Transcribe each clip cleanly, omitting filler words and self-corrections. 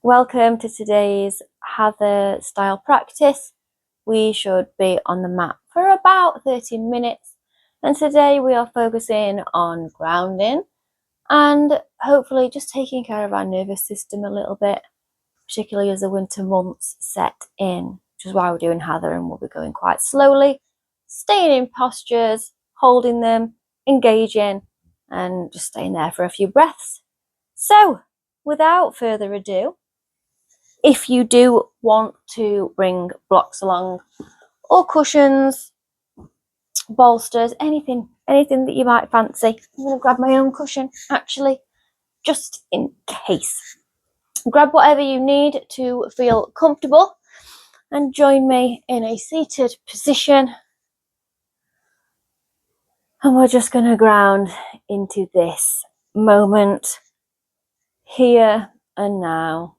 Welcome to today's Hather style practice. We should be on the mat for about 30 minutes, and today we are focusing on grounding and hopefully just taking care of our nervous system a little bit, particularly as the winter months set in, which is why we're doing Hather, and we'll be going quite slowly, staying in postures, holding them, engaging, and just staying there for a few breaths. So, without further ado, if you do want to bring blocks along or cushions, bolsters, anything that you might fancy. I'm going to grab my own cushion actually, just in case. Grab whatever you need to feel comfortable and join me in a seated position. And we're just going to ground into this moment, here and now.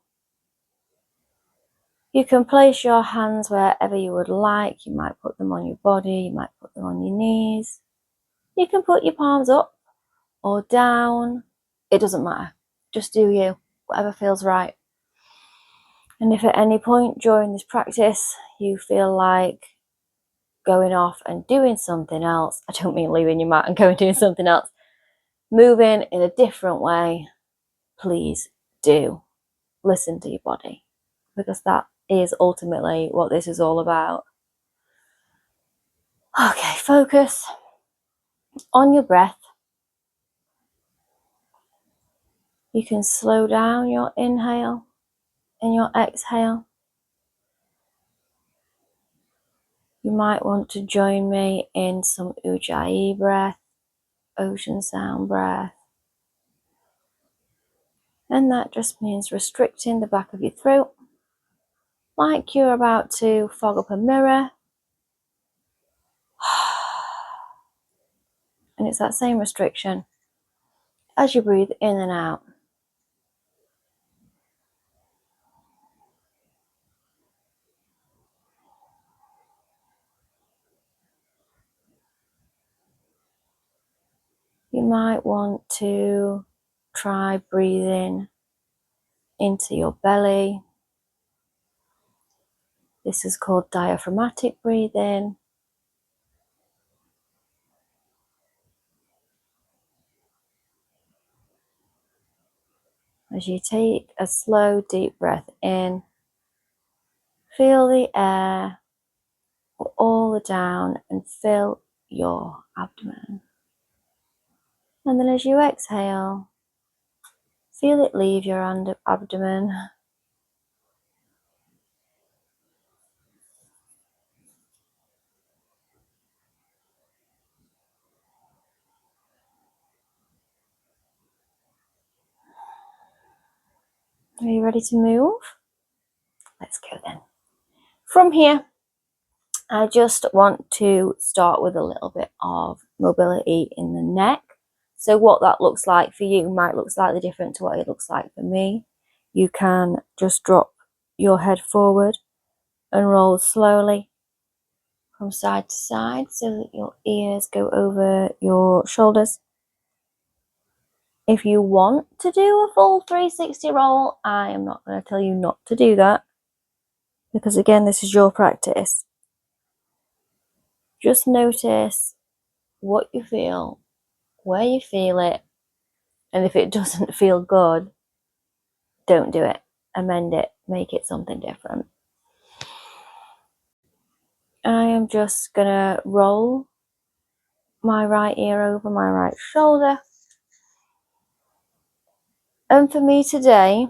You can place your hands wherever you would like. You might put them on your body, you might put them on your knees. You can put your palms up or down. It doesn't matter. Just do you, whatever feels right. And if at any point during this practice you feel like going off and doing something else, I don't mean leaving your mat and going and doing something else, moving in a different way, please do listen to your body, because that is ultimately what this is all about. Okay, focus on your breath. You can slow down your inhale and your exhale. You might want to join me in some ujjayi breath, ocean sound breath. And that just means restricting the back of your throat, like you're about to fog up a mirror. And it's that same restriction as you breathe in and out. You might want to try breathing into your belly. This is called diaphragmatic breathing. As you take a slow, deep breath in, feel the air all the down and fill your abdomen. And then as you exhale, feel it leave your abdomen. Are you ready to move? Let's go then. From here, I just want to start with a little bit of mobility in the neck. So what that looks like for you might look slightly different to what it looks like for me. You can just drop your head forward and roll slowly from side to side so that your ears go over your shoulders. If you want to do a full 360 roll, I am not going to tell you not to do that, because again, this is your practice. Just notice what you feel, where you feel it, and if it doesn't feel good, don't do it. Amend it, make it something different. I am just gonna roll my right ear over my right shoulder. And for me today,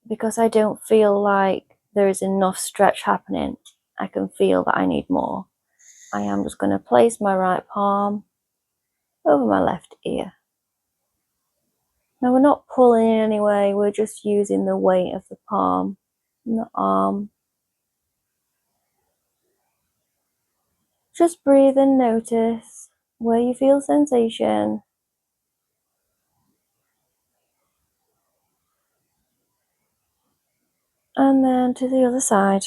because I don't feel like there is enough stretch happening, I can feel that I need more. I am just going to place my right palm over my left ear. Now we're not pulling in any way, we're just using the weight of the palm and the arm. Just breathe and notice where you feel sensation. And then to the other side.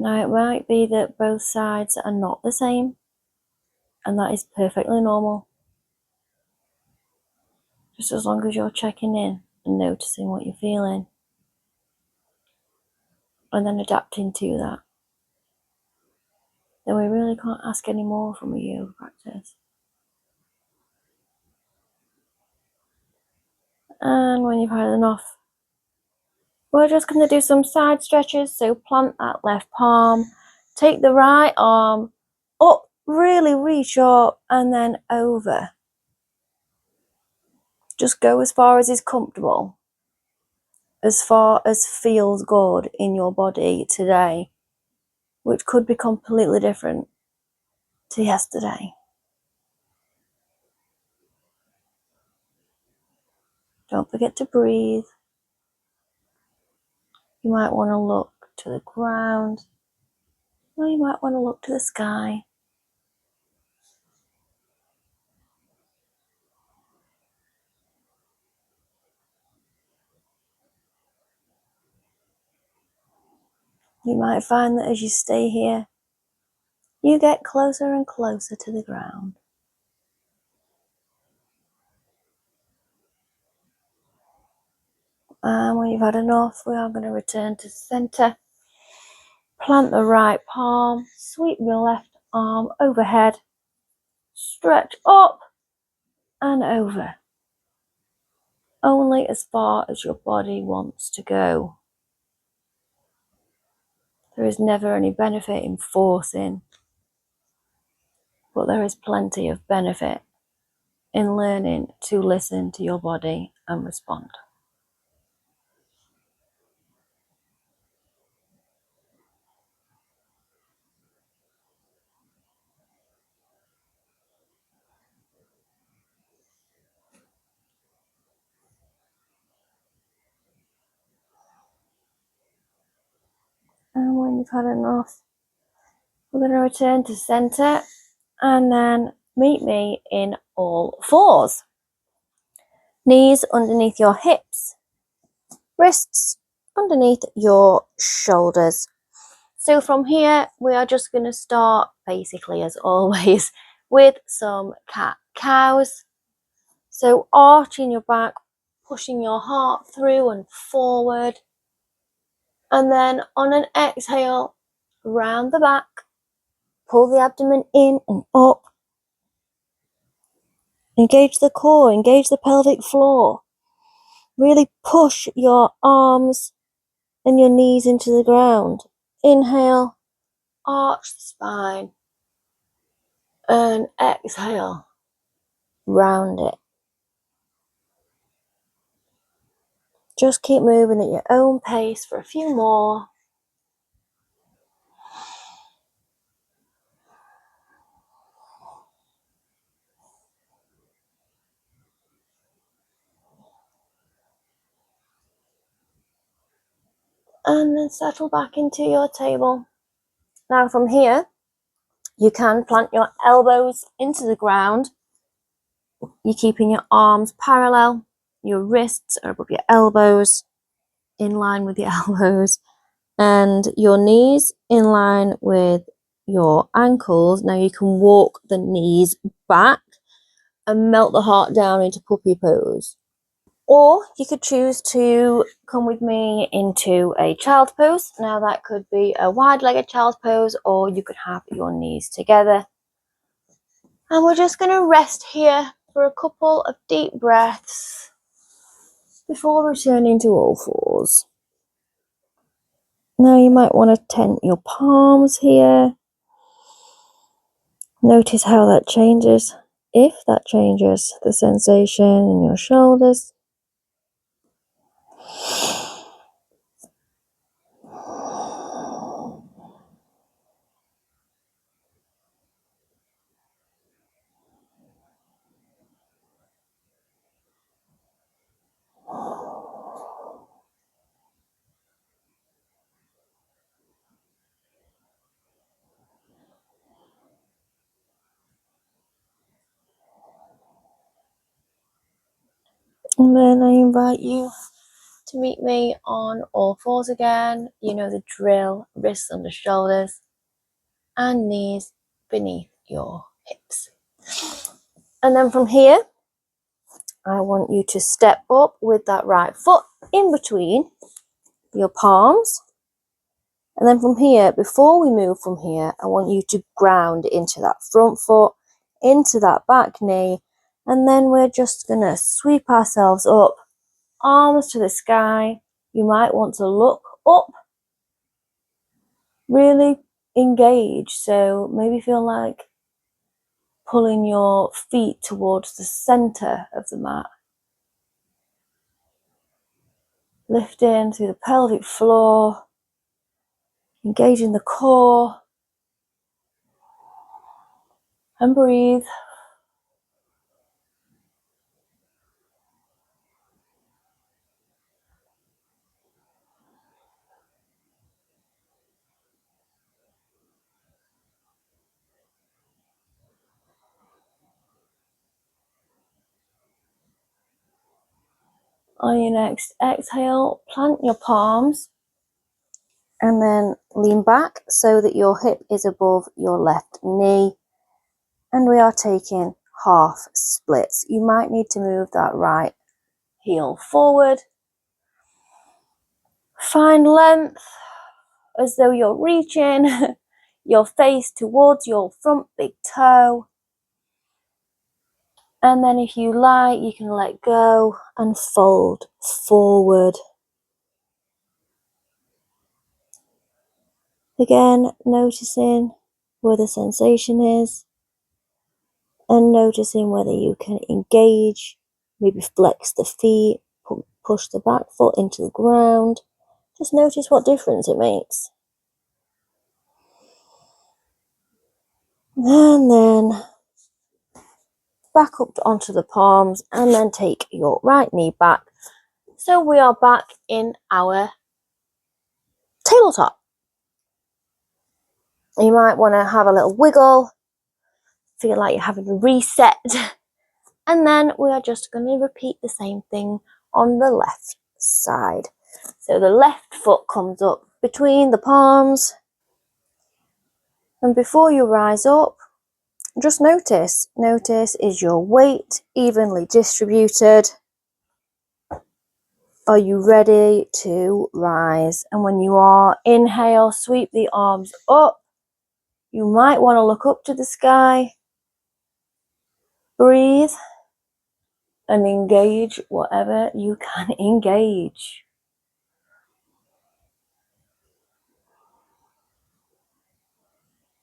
Now it might be that both sides are not the same, and that is perfectly normal. Just as long as you're checking in and noticing what you're feeling. And then adapting to that. Then we really can't ask any more from a yoga practice. And when you've had enough, we're just going to do some side stretches. So plant that left palm, take the right arm up, really reach up, and then over. Just go as far as is comfortable, as far as feels good in your body today, which could be completely different to yesterday. Don't forget to breathe. You might want to look to the ground, or you might want to look to the sky. You might find that as you stay here, you get closer and closer to the ground. And when you've had enough, we are going to return to center. Plant the right palm, sweep your left arm overhead, stretch up and over. Only as far as your body wants to go. There is never any benefit in forcing, but there is plenty of benefit in learning to listen to your body and respond. And when you've had enough, we're going to return to center and then meet me in all fours. Knees underneath your hips, wrists underneath your shoulders. So from here, we are just going to start, basically as always, with some cat-cows. So arching your back, pushing your heart through and forward. And then on an exhale, round the back, pull the abdomen in and up. Engage the core, engage the pelvic floor. Really push your arms and your knees into the ground. Inhale, arch the spine. And exhale, round it. Just keep moving at your own pace for a few more. And then settle back into your table. Now from here, you can plant your elbows into the ground. You're keeping your arms parallel. Your wrists are above your elbows, in line with your elbows. And your knees in line with your ankles. Now you can walk the knees back and melt the heart down into puppy pose. Or you could choose to come with me into a child pose. Now that could be a wide-legged child pose, or you could have your knees together. And we're just going to rest here for a couple of deep breaths before returning to all fours. Now you might want to tent your palms here. Notice how that changes, if that changes, the sensation in your shoulders. And then I invite you to meet me on all fours again. You know the drill, wrists under shoulders and knees beneath your hips. And then from here, I want you to step up with that right foot in between your palms. And then from here, before we move from here, I want you to ground into that front foot, into that back knee, and then we're just going to sweep ourselves up, arms to the sky. You might want to look up, really engage, so maybe feel like pulling your feet towards the center of the mat. Lifting through the pelvic floor, engaging the core, and breathe. On your next exhale, plant your palms and then lean back so that your hip is above your left knee. And we are taking half splits. You might need to move that right heel forward. Find length as though you're reaching your face towards your front big toe. And then if you like, you can let go and fold forward. Again, noticing where the sensation is and noticing whether you can engage, maybe flex the feet, push the back foot into the ground. Just notice what difference it makes. And then back up onto the palms and then take your right knee back. So we are back in our tabletop. You might want to have a little wiggle, feel like you're having a reset. And then we are just going to repeat the same thing on the left side. So the left foot comes up between the palms. And before you rise up, just notice is your weight evenly distributed? Are you ready to rise? And when you are, inhale, sweep the arms up. You might want to look up to the sky. Breathe and engage whatever you can engage.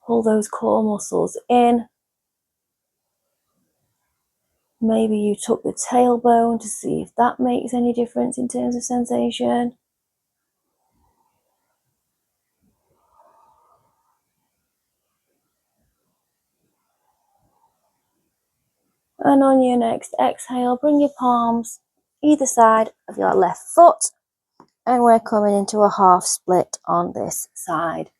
Pull those core muscles in. Maybe you tuck the tailbone to see if that makes any difference in terms of sensation. And on your next exhale, bring your palms either side of your left foot. And we're coming into a half split on this side.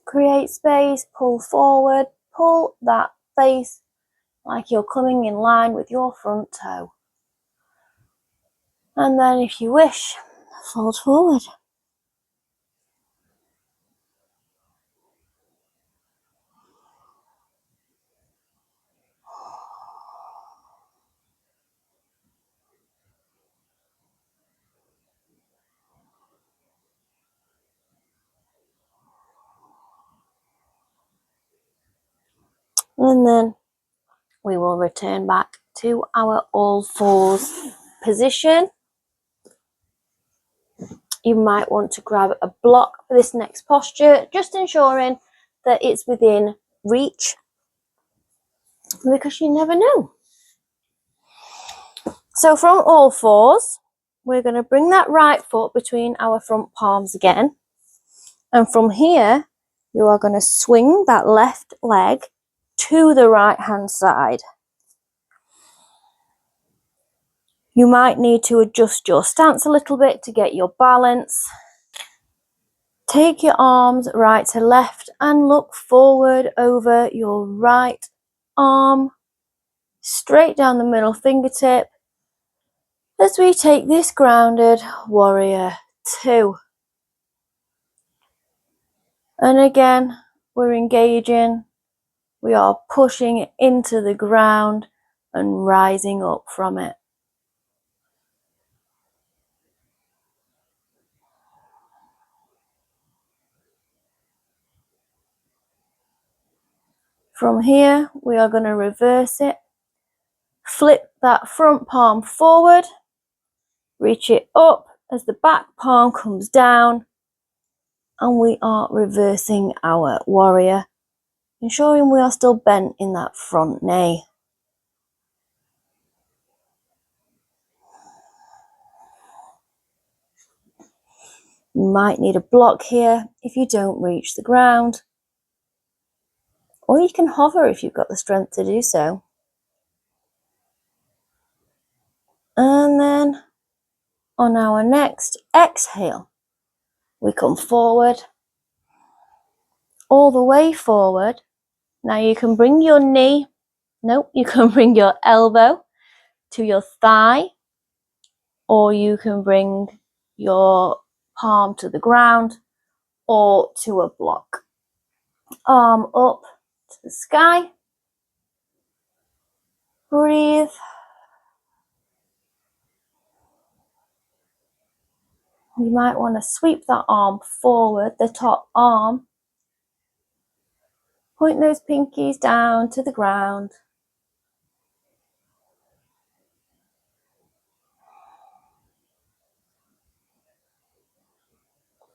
Create space, pull forward, pull that face like you're coming in line with your front toe. And then if you wish, fold forward. And then we will return back to our all fours position. You might want to grab a block for this next posture, just ensuring that it's within reach, because you never know. So from all fours, we're going to bring that right foot between our front palms again. And from here, you are going to swing that left leg to the right hand side. You might need to adjust your stance a little bit to get your balance. Take your arms right to left and look forward over your right arm, straight down the middle fingertip, as we take this grounded warrior 2. And again, we're engaging We are pushing it into the ground and rising up from it. From here, we are going to reverse it. Flip that front palm forward, reach it up as the back palm comes down, and we are reversing our warrior, ensuring we are still bent in that front knee. You might need a block here if you don't reach the ground, or you can hover if you've got the strength to do so. And then on our next exhale, we come forward, all the way forward. Now you can bring your knee, you can bring your elbow to your thigh, or you can bring your palm to the ground or to a block. Arm up to the sky. Breathe. You might want to sweep that arm forward, the top arm. Point those pinkies down to the ground.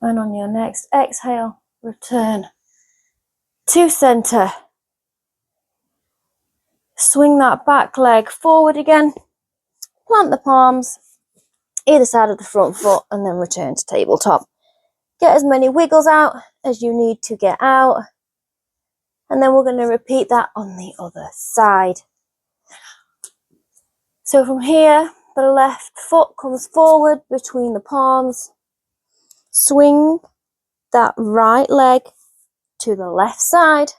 And on your next exhale, return to center. Swing that back leg forward again. Plant the palms either side of the front foot and then return to tabletop. Get as many wiggles out as you need to get out. And then we're going to repeat that on the other side. So from here, the left foot comes forward between the palms. Swing that right leg to the left side.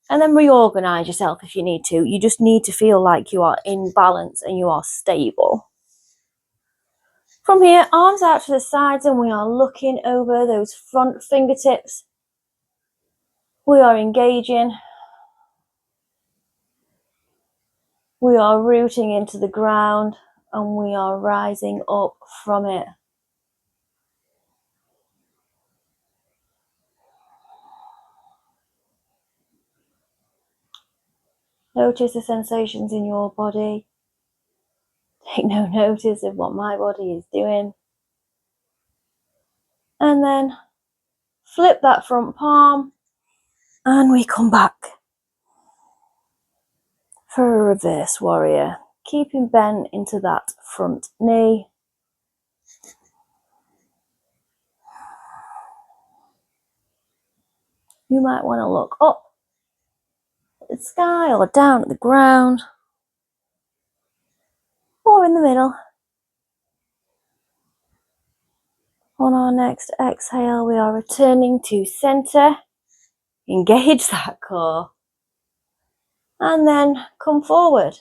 And then reorganize yourself if you need to. You just need to feel like you are in balance and you are stable. From here, arms out to the sides, and we are looking over those front fingertips. We are engaging. We are rooting into the ground, and we are rising up from it. Notice the sensations in your body. Take no notice of what my body is doing. And then flip that front palm, and we come back for a reverse warrior. Keeping bent into that front knee. You might want to look up at the sky or down at the ground or in the middle. On our next exhale, we are returning to center. Engage that core. And then come forward.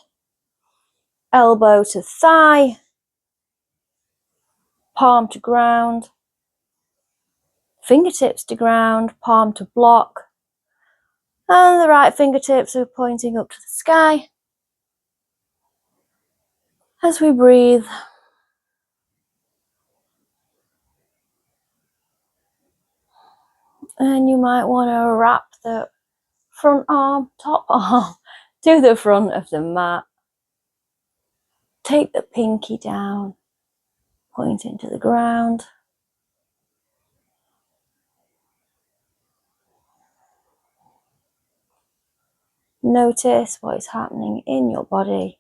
Elbow to thigh. Palm to ground. Fingertips to ground. Palm to block. And the right fingertips are pointing up to the sky. As we breathe. And you might want to wrap the front arm, top arm, to the front of the mat. Take the pinky down, pointing to the ground. Notice what is happening in your body.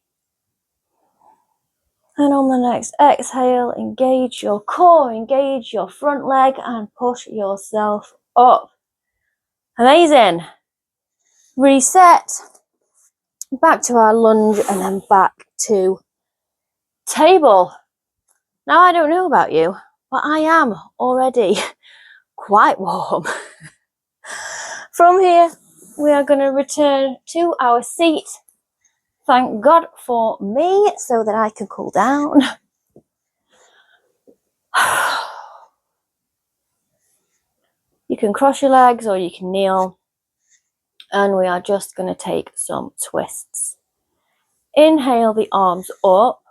And on the next exhale, engage your core, engage your front leg, and push yourself up. Amazing. Reset. Back to our lunge and then back to table. Now, I don't know about you, but I am already quite warm. From here, we are going to return to our seat. Thank God for me so that I can cool down. You can cross your legs or you can kneel. And we are just going to take some twists. Inhale the arms up,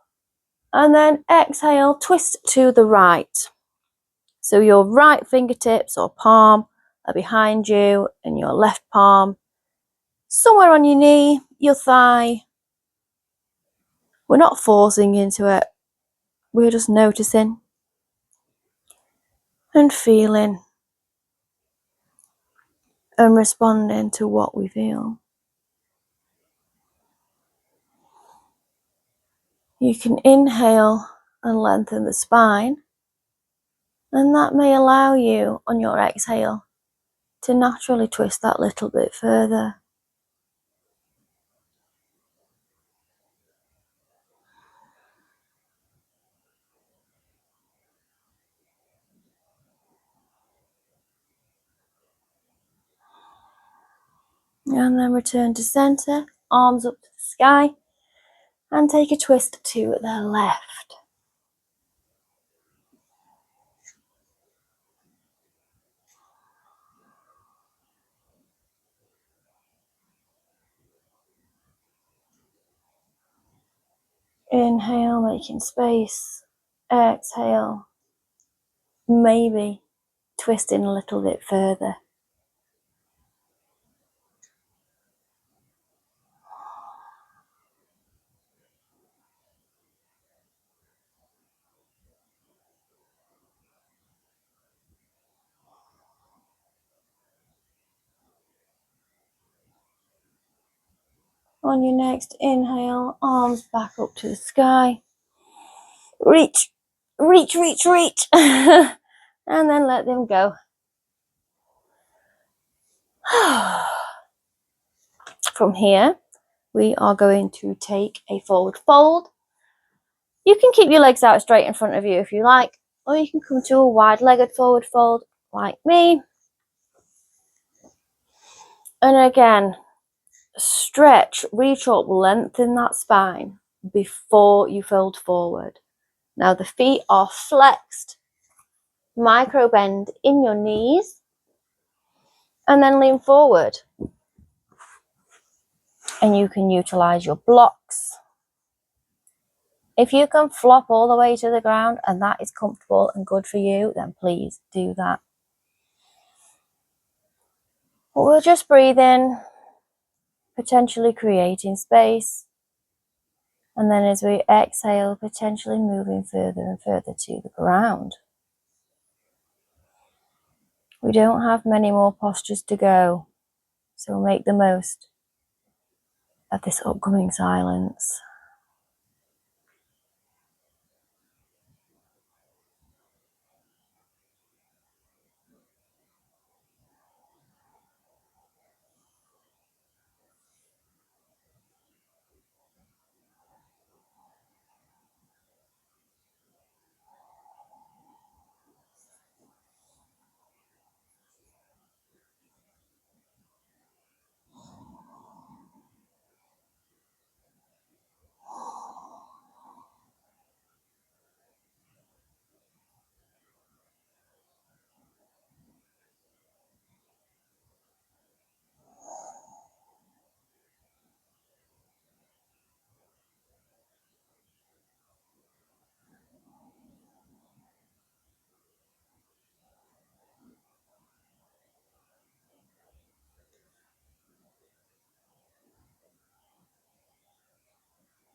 and then exhale, twist to the right. So your right fingertips or palm are behind you, and your left palm somewhere on your knee, your thigh. We're not forcing into it. We're just noticing and feeling and responding to what we feel. You can inhale and lengthen the spine, and that may allow you on your exhale to naturally twist that little bit further. And then return to center, arms up to the sky, and take a twist to the left. Inhale, making space. Exhale, maybe twisting a little bit further. On your next inhale, arms back up to the sky. Reach, reach, reach, reach. And then let them go. From here, we are going to take a forward fold. You can keep your legs out straight in front of you if you like, or you can come to a wide-legged forward fold like me. And again, stretch, reach up, lengthen that spine before you fold forward. Now the feet are flexed, micro bend in your knees, and then lean forward. And you can utilize your blocks. If you can flop all the way to the ground and that is comfortable and good for you, then please do that. But we'll just breathe in, potentially creating space. And then as we exhale, potentially moving further and further to the ground. We don't have many more postures to go, so make the most of this upcoming silence.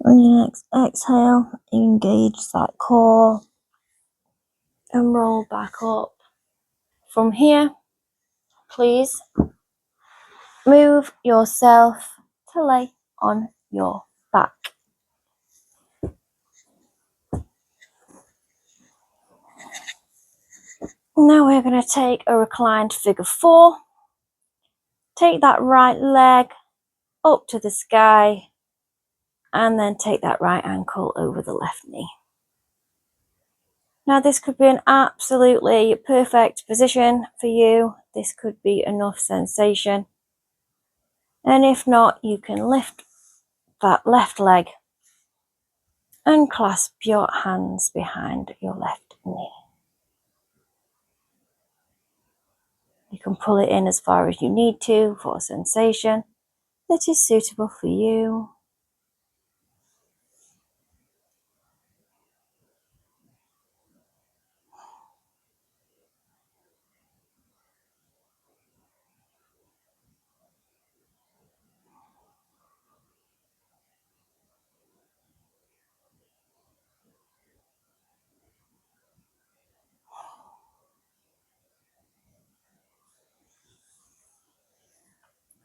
On your next exhale, engage that core and roll back up. From here, please move yourself to lay on your back. Now we're going to take a reclined figure 4. Take that right leg up to the sky and then take that right ankle over the left knee. Now this could be an absolutely perfect position for you. This could be enough sensation. And if not, you can lift that left leg and clasp your hands behind your left knee. You You can pull it in as far as you need to for a sensation that is suitable for you.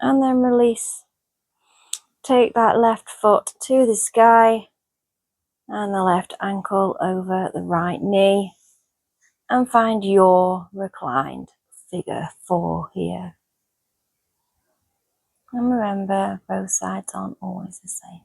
And then release. Take that left foot to the sky and the left ankle over the right knee, and find your reclined figure 4 here. And remember, both sides aren't always the same.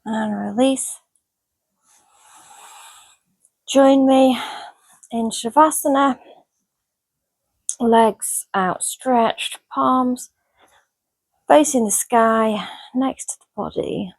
And release. Join me in Shavasana. Legs outstretched, palms facing the sky next to the body.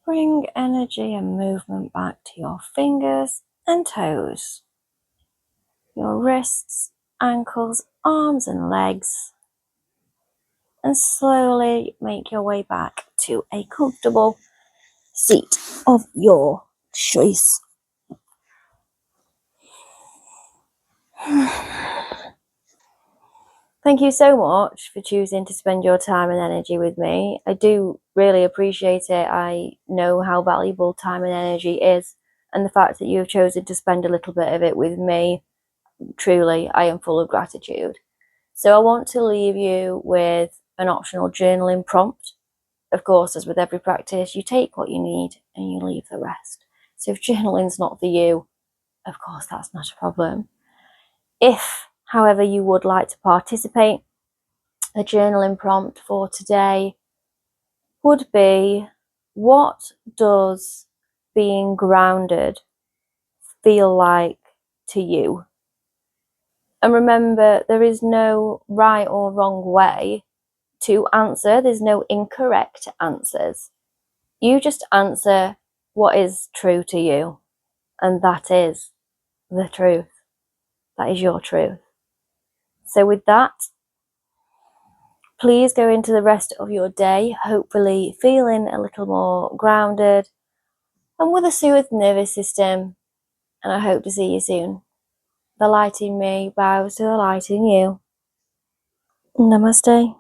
Bring energy and movement back to your fingers and toes, your wrists, ankles, arms and legs, and slowly make your way back to a comfortable seat of your choice. Thank you so much for choosing to spend your time and energy with me. I do really appreciate it. I know how valuable time and energy is, and the fact that you have chosen to spend a little bit of it with me, truly, I am full of gratitude. So I want to leave you with an optional journaling prompt. Of course, as with every practice, you take what you need and you leave the rest. So if journaling's not for you, of course, that's not a problem. If, however, you would like to participate, a journaling prompt for today would be, what does being grounded feel like to you? And remember, there is no right or wrong way to answer. There's no incorrect answers. You just answer what is true to you, and that is the truth. That is your truth. So with that, please go into the rest of your day, hopefully feeling a little more grounded and with a soothed nervous system, and I hope to see you soon. The light in me bows to the light in you. Namaste.